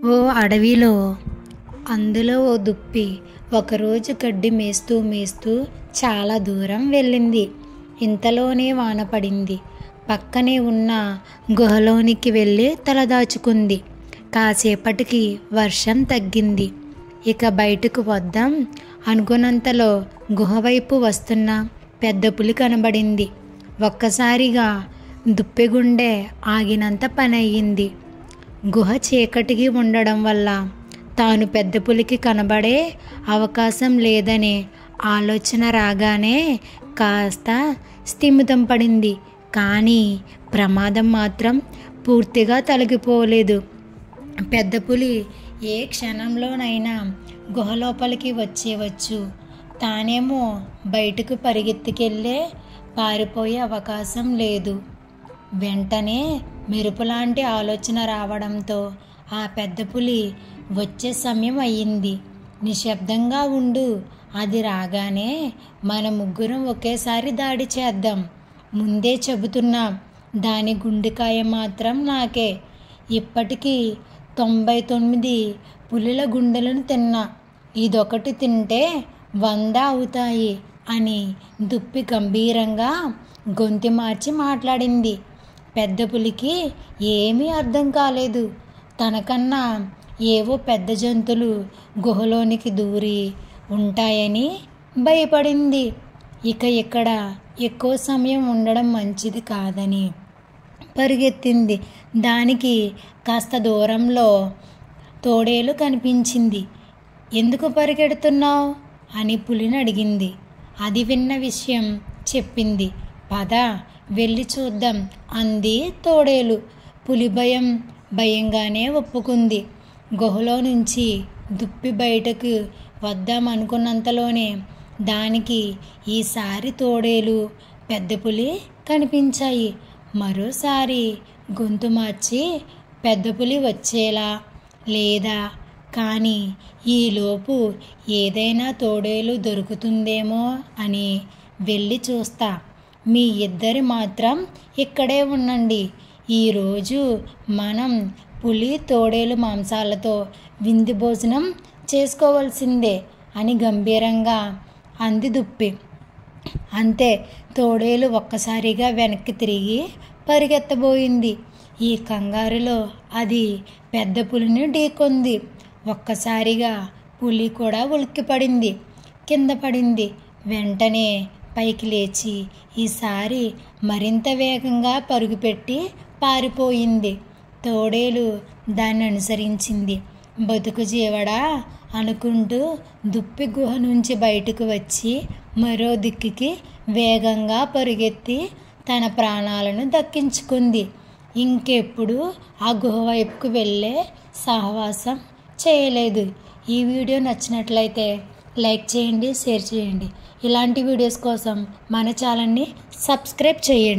ఓ అడవిలో అందులో ఓ దుప్పి ఒకరోజు గడ్డి మేస్తూ మేస్తూ చాలా దూరం వెళ్ళింది. ఇంతలోనే వాన పడింది. పక్కనే ఉన్న గుహలోనికి వెళ్ళి తలదాచుకుంది. కాసేపటికి వర్షం తగ్గింది. ఇక బయటకు వద్దాం అనుకున్నంతలో గుహ వైపు వస్తున్న పెద్ద పులి కనబడింది. ఒక్కసారిగా దుప్పి గుండె ఆగినంత పని అయ్యింది. గుహ చీకటికి ఉండడం వల్ల తాను పెద్ద పులికి కనబడే అవకాశం లేదనే ఆలోచన రాగానే కాస్త స్థిమితం పడింది. కానీ ప్రమాదం మాత్రం పూర్తిగా తొలగిపోలేదు. పెద్ద పులి ఏ క్షణంలోనైనా గుహ లోపలికి వచ్చేవచ్చు. తానేమో బయటకు పరిగెత్తుకెళ్ళే పారిపోయే అవకాశం లేదు. వెంటనే మెరుపులాంటి ఆలోచన రావడంతో ఆ పెద్ద పులి వచ్చే సమయం అయ్యింది. నిశ్శబ్దంగా ఉండు, అది రాగానే మన ముగ్గురం ఒకేసారి దాడి చేద్దాం. ముందే చెబుతున్నా, దాని గుండెకాయ మాత్రం నాకే. ఇప్పటికీ 99 పులుల గుండెలను తిన్నా, ఇదొకటి తింటే 100 అవుతాయి అని దుప్పి గంభీరంగా గొంతు మార్చి మాట్లాడింది. పెద్ద పులికి ఏమీ అర్థం కాలేదు. తనకన్నా ఏవో పెద్ద జంతువులు గుహలోనికి దూరి ఉంటాయని భయపడింది. ఇక్కడ ఎక్కువ సమయం ఉండడం మంచిది కాదని పరిగెత్తింది. దానికి కాస్త దూరంలో తోడేలు కనిపించింది. ఎందుకు పరిగెడుతున్నావు అని పులిని అడిగింది. అది విన్న విషయం చెప్పింది. పద వెళ్ళి చూద్దాం అంది తోడేలు. పులి భయంగానే ఒప్పుకుంది. గుహలో నుంచి దుప్పి బయటకు వద్దాం అనుకున్నంతలోనే దానికి ఈసారి తోడేలు పెద్ద పులి కనిపించాయి. మరోసారి గొంతు మార్చి పెద్ద పులి వచ్చేలా లేదా కానీ ఈలోపు ఏదైనా తోడేలు దొరుకుతుందేమో అని వెళ్ళి చూస్తా. మీ ఇద్దరి మాత్రం ఇక్కడే ఉండండి. ఈరోజు మనం పులి తోడేలు మాంసాలతో విందు భోజనం చేసుకోవాల్సిందే అని గంభీరంగా అంది దుప్పి. అంతే, తోడేలు ఒక్కసారిగా వెనక్కి తిరిగి పరిగెత్తబోయింది. ఈ కంగారులో అది పెద్ద పులిని ఢీకొంది. ఒక్కసారిగా పులి కూడా ఉలిక్కిపడింది, కింద పడింది. వెంటనే పైకి లేచి ఈసారి మరింత వేగంగా పరుగుపెట్టి పారిపోయింది. తోడేలు దాన్ని అనుసరించింది. బతుకు జీవడా అనుకుంటూ దుప్పి గుహ నుంచి బయటకు వచ్చి మరో దిక్కుకి వేగంగా పరుగెత్తి తన ప్రాణాలను దక్కించుకుంది. ఇంకెప్పుడు ఆ గుహ వైపుకు వెళ్ళే సాహసం చేయలేదు. ఈ వీడియో నచ్చినట్లయితే లైక్ చేయండి, షేర్ చేయండి. ఇలాంటి వీడియోస్ కోసం మన ఛానల్ని సబ్స్క్రైబ్ చేయండి.